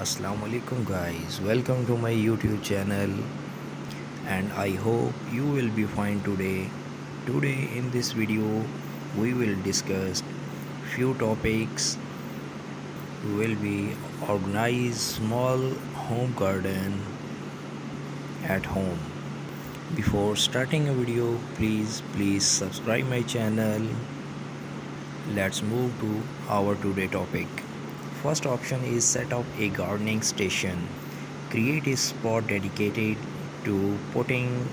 Assalamu alaikum guys, welcome to my YouTube channel and I hope you will be fine today. Today in this video we will discuss few topics. We will be organize small home garden at home. Before starting a video, please subscribe my channel. Let's move to our today topic. First option is set up a gardening station. Create a spot dedicated to potting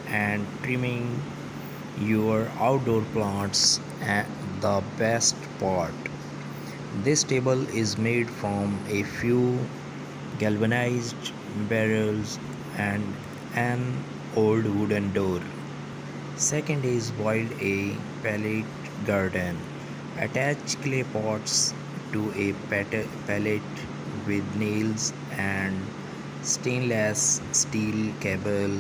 and trimming your outdoor plants. And the best part, this table is made from a few galvanized barrels and an old wooden door. Second is build a pallet garden. Attach clay pots to a pallet with nails and stainless steel cable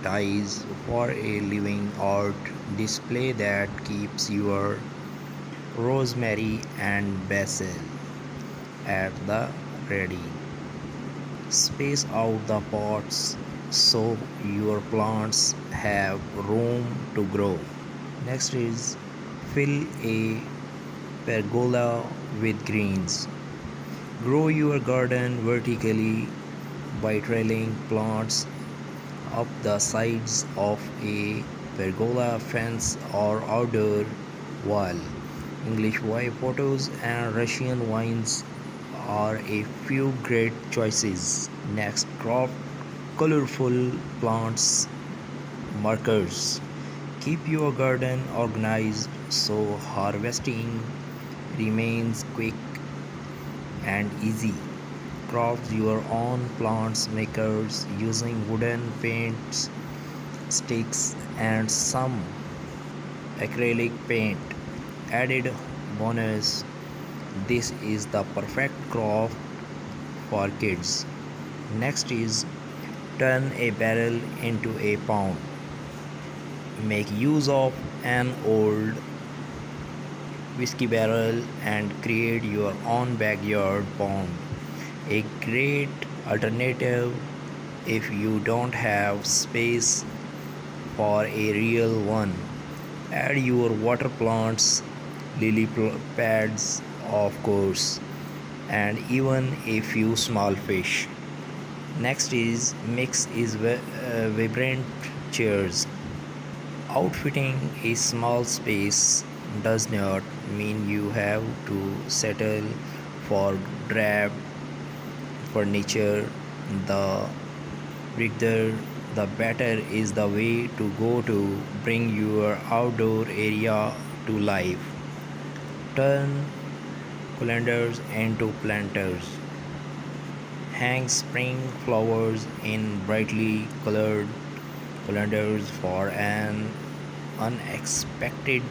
ties for a living art display that keeps your rosemary and basil at the ready. Space out the pots so your plants have room to grow. Next is fill a pergola with greens. Grow your garden vertically by trailing plants up the sides of a pergola fence or outdoor wall. English white potatoes and Russian vines are a few great choices. Next, crop colorful plants markers. Keep your garden organized so harvesting remains quick and easy. Craft your own plants makers using wooden paints, sticks, and some acrylic paint. Added bonus, this is the perfect craft for kids. Next is turn a barrel into a pond. Make use of an old whiskey barrel and create your own backyard pond. A great alternative if you don't have space for a real one. Add your water plants, pads, of course, and even a few small fish. Next is mix is vibrant chairs. Outfitting a small space does not mean you have to settle for drab furniture. The bigger the better is the way to go to bring your outdoor area to life. Turn calendars into planters. Hang spring flowers in brightly colored calendars for an unexpected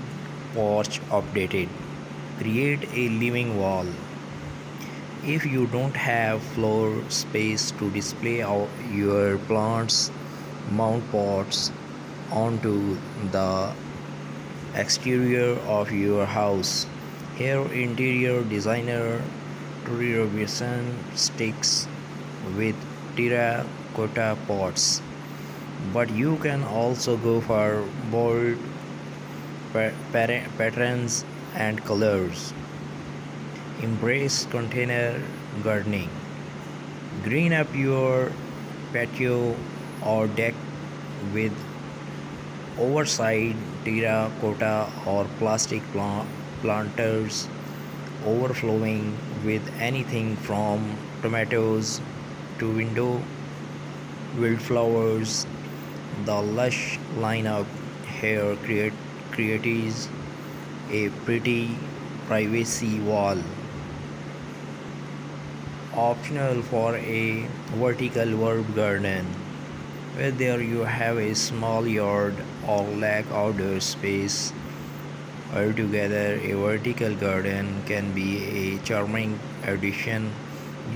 porch updated. Create a living wall. If you don't have floor space to display your plants, mount pots onto the exterior of your house. Here, interior designer Trudy Robinson sticks with terracotta pots, but you can also go for bold patterns and colors. Embrace container gardening. Green up your patio or deck with oversized terracotta or plastic planters overflowing with anything from tomatoes to window wildflowers. The lush lineup here creates a pretty privacy wall. Optional for a vertical herb garden. Whether you have a small yard or lack outdoor space, altogether a vertical garden can be a charming addition.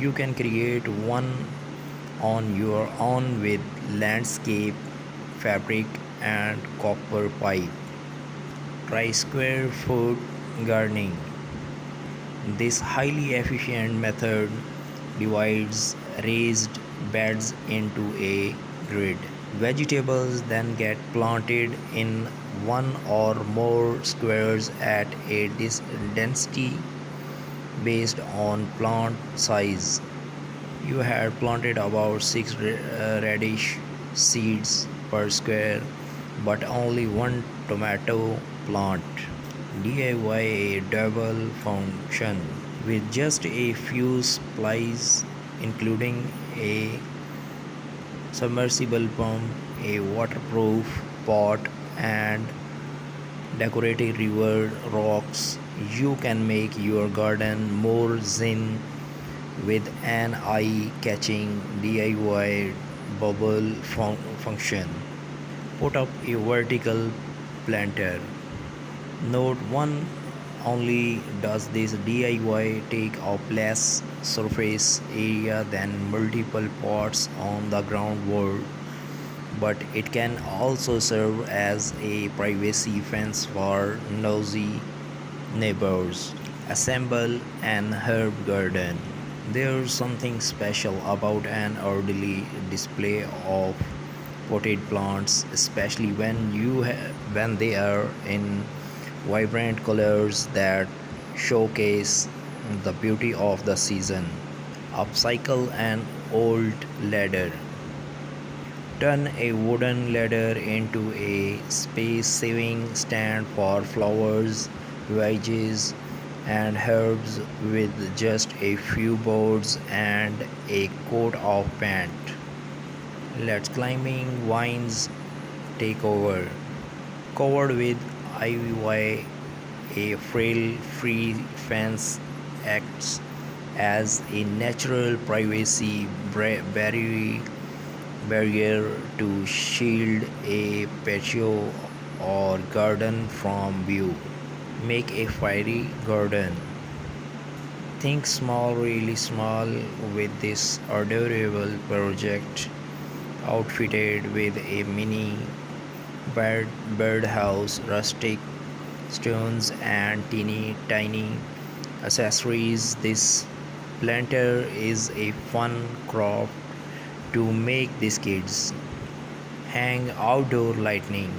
You can create one on your own with landscape fabric and copper pipe. Try square foot gardening. This highly efficient method divides raised beds into a grid. Vegetables then get planted in one or more squares at a density based on plant size. You had planted about 6 radish seeds per square, but only one tomato plant. DIY a double function with just a few supplies, including a submersible pump, a waterproof pot, and decorative river rocks. You can make your garden more zen with an eye-catching DIY bubble function. Put up a vertical planter. Note 1: only does this DIY take up less surface area than multiple pots on the ground wall, but it can also serve as a privacy fence for nosy neighbors. Assemble an herb garden. There's something special about an orderly display of potted plants, especially when they are in vibrant colors that showcase the beauty of the season. Upcycle an old ladder. Turn a wooden ladder into a space-saving stand for flowers, veggies, and herbs with just a few boards and a coat of paint. Let climbing vines take over. Covered with ivy, a frail-free fence acts as a natural privacy barrier to shield a patio or garden from view. Make a fiery garden. Think small, really small with this adorable project, outfitted with a mini birdhouse, rustic stones, and teeny tiny accessories. This planter is a fun craft to make these kids. Hang outdoor lighting.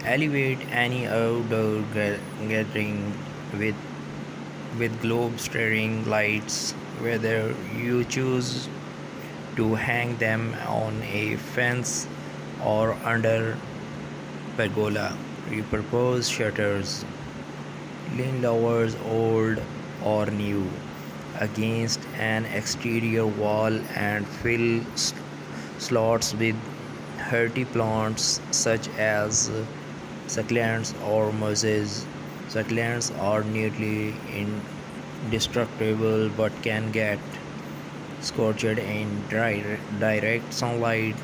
Elevate any outdoor gathering with globe staring lights, whether you choose to hang them on a fence or under pergola. Repurpose shutters, lean lowers old or new, against an exterior wall and fill slots with hardy plants such as succulents or mosses. Succulents are nearly indestructible but can get scorched in direct sunlight,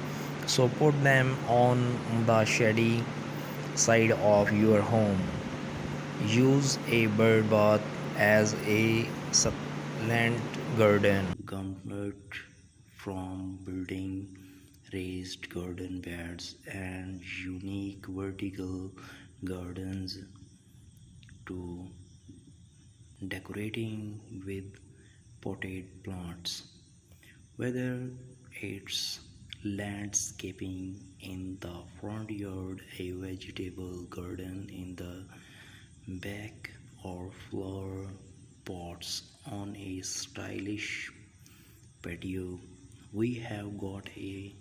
so put them on the shady side of your home. Use a bird bath as a succulent garden. Comfort from building raised garden beds and unique vertical gardens to decorating with potted plants. Whether it's landscaping in the front yard, a vegetable garden in the back, or flower pots on a stylish patio, we have got a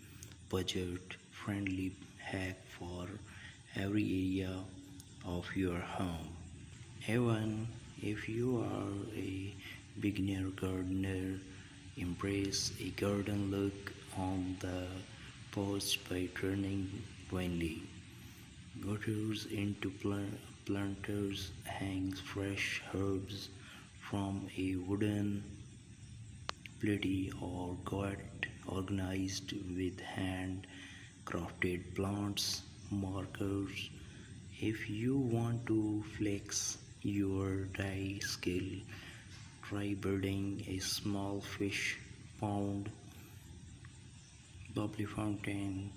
budget friendly hack for every area of your home. Even if you are a beginner gardener, embrace a garden look on the porch by turning winely gutters into planters, hangs fresh herbs from a wooden platy, or got organized with hand crafted plants markers. If you want to flex your dye skill, try building a small fish pond, bubbly fountain,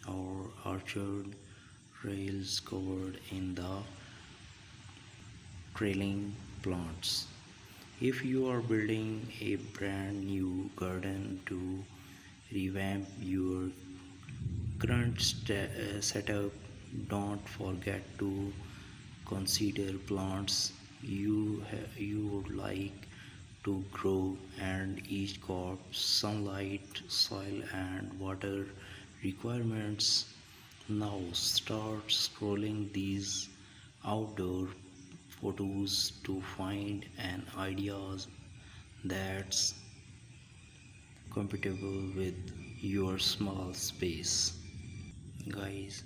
or orchard rails covered in the trailing plants. If you are building a brand new garden to revamp your current setup, don't forget to consider plants you would like to grow and each crop sunlight, soil and water requirements. Now start scrolling these outdoor photos to find an ideas that's compatible with your small space. Guys,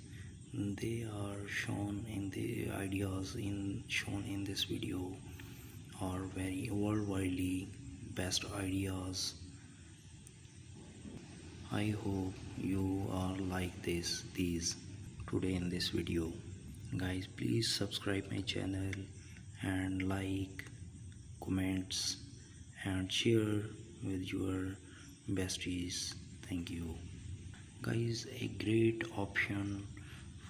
they are shown in the ideas in shown in this video are very worldwidely best ideas. I hope you are like these today in this video. Guys, please subscribe my channel and like, comments and share with your besties. Thank you. Guys, a great option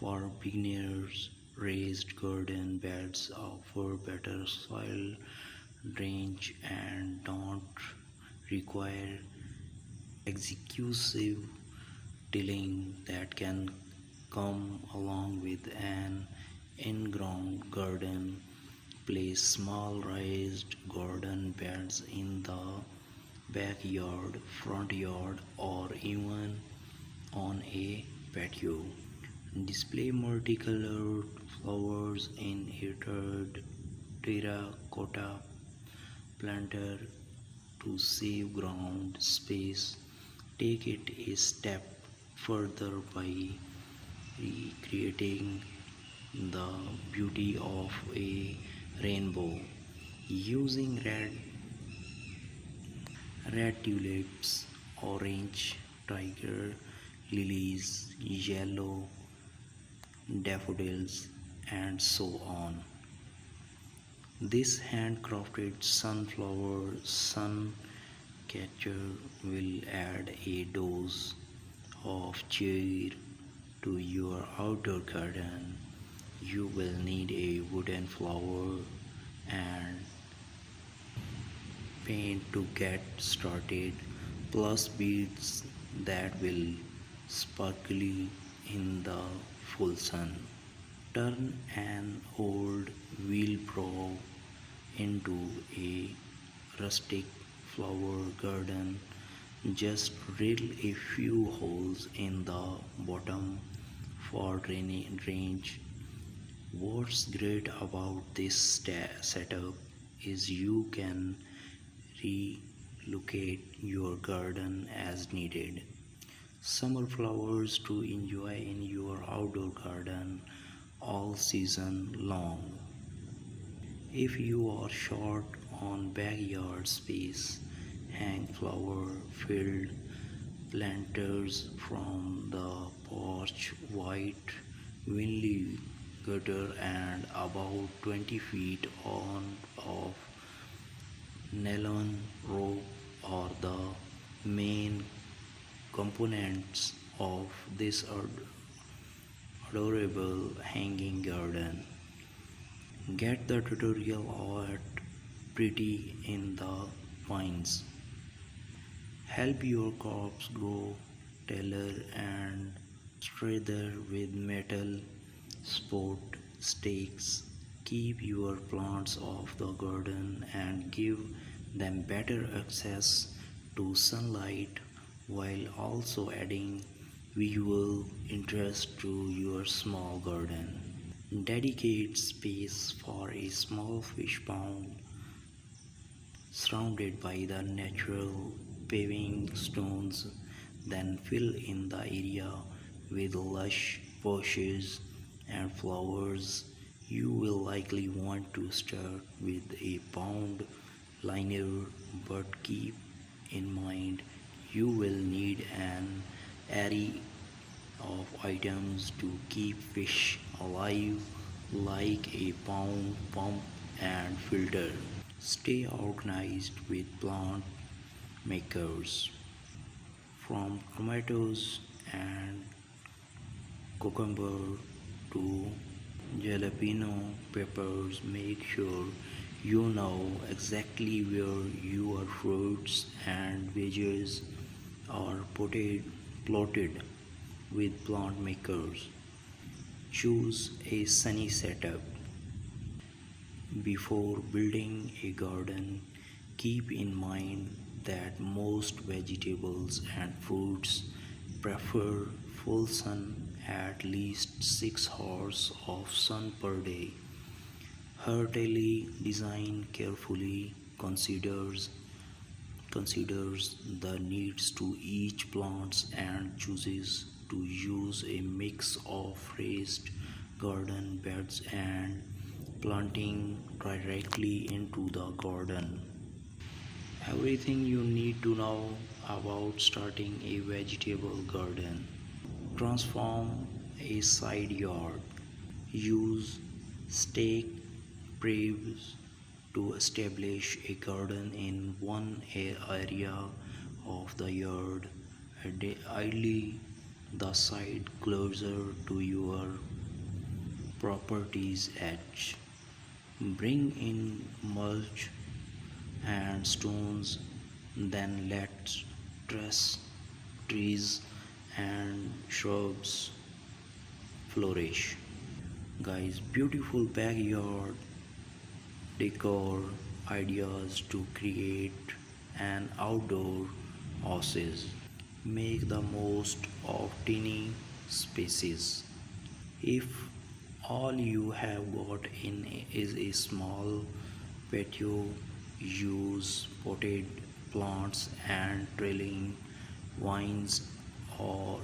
for beginners. Raised garden beds offer better soil drainage and don't require excessive tilling that can come along with an in-ground garden. Place small raised garden beds in the backyard, front yard, or even on a patio. Display multicolored flowers in heated terracotta planter to save ground space. Take it a step further by recreating the beauty of a rainbow using red tulips, orange tiger lilies, yellow daffodils, and so on. This handcrafted sunflower sun catcher will add a dose of cheer to your outdoor garden. You will need a wooden flower and paint to get started, plus beads that will sparkle in the full sun. Turn an old wheelbarrow into a rustic flower garden. Just drill a few holes in the bottom for drainage. What's great about this setup is you can relocate your garden as needed. Summer flowers to enjoy in your outdoor garden all season long. If you are short on backyard space, hang flower filled planters from the porch, white windy gutter and about 20 feet on of nylon rope are the main components of this adorable hanging garden. Get the tutorial at Pretty in the Pines. Help your crops grow taller and straighter with metal support stakes. Keep your plants off the garden and give them better access to sunlight while also adding visual interest to your small garden. Dedicate space for a small fish pond surrounded by the natural paving stones, then fill in the area with lush bushes and flowers. You will likely want to start with a pond liner, but keep in mind you will need an array of items to keep fish alive like a pond pump and filter. Stay organized with plant makers from tomatoes and cucumber to jalapeno peppers. Make sure You know exactly where your fruits and veggies are plotted with plant makers. Choose a sunny setup. Before building a garden, keep in mind that most vegetables and fruits prefer full sun, at least 6 hours of sun per day. Heartily design carefully considers the needs to each plants and chooses to use a mix of raised garden beds and planting directly into the garden. Everything you need to know about starting a vegetable garden. Transform a side yard. Use stake bribs to establish a garden in one area of the yard, ideally the side closer to your property's edge. Bring in mulch and stones, then let truss trees and shrubs flourish. Guys, beautiful backyard decor ideas to create an outdoor oasis. Make the most of tiny spaces. If all you have got in is a small patio, use potted plants and trailing vines or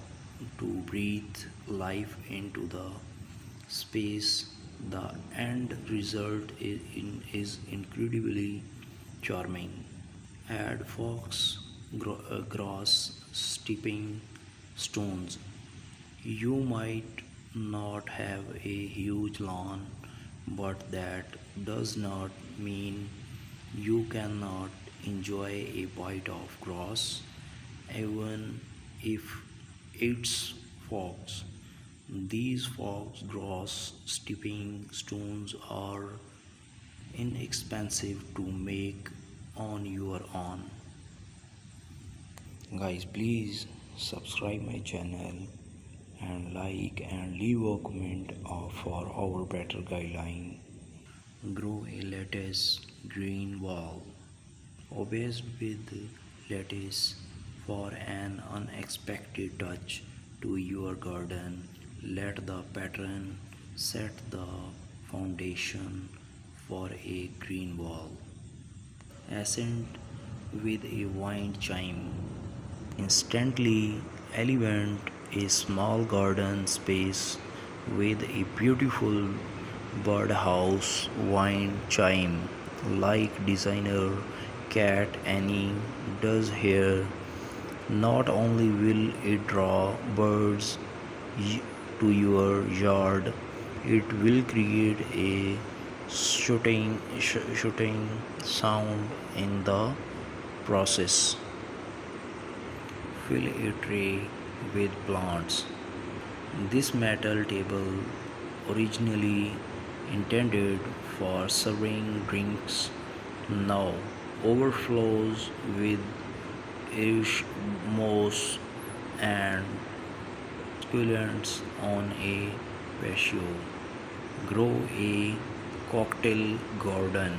to breathe life into the space. The end result is incredibly charming. Add grass, stepping stones. You might not have a huge lawn, but that does not mean you cannot enjoy a bite of grass, even if it's fox. These fox grass stepping stones are inexpensive to make on your own. Guys, please subscribe my channel and like and leave a comment for our better guideline. Grow a lettuce green wall. Obsessed with lettuce for an unexpected touch to your garden. Let the pattern set the foundation for a green wall. Accent with a wind chime. Instantly elevate a small garden space with a beautiful birdhouse wind chime like designer Cat Annie does here. Not only will it draw birds to your yard, it will create a shooting sound in the process. Fill a tray with plants. This metal table, originally intended for serving drinks, now overflows with Irish moss and succulents on a patio. Grow a cocktail garden.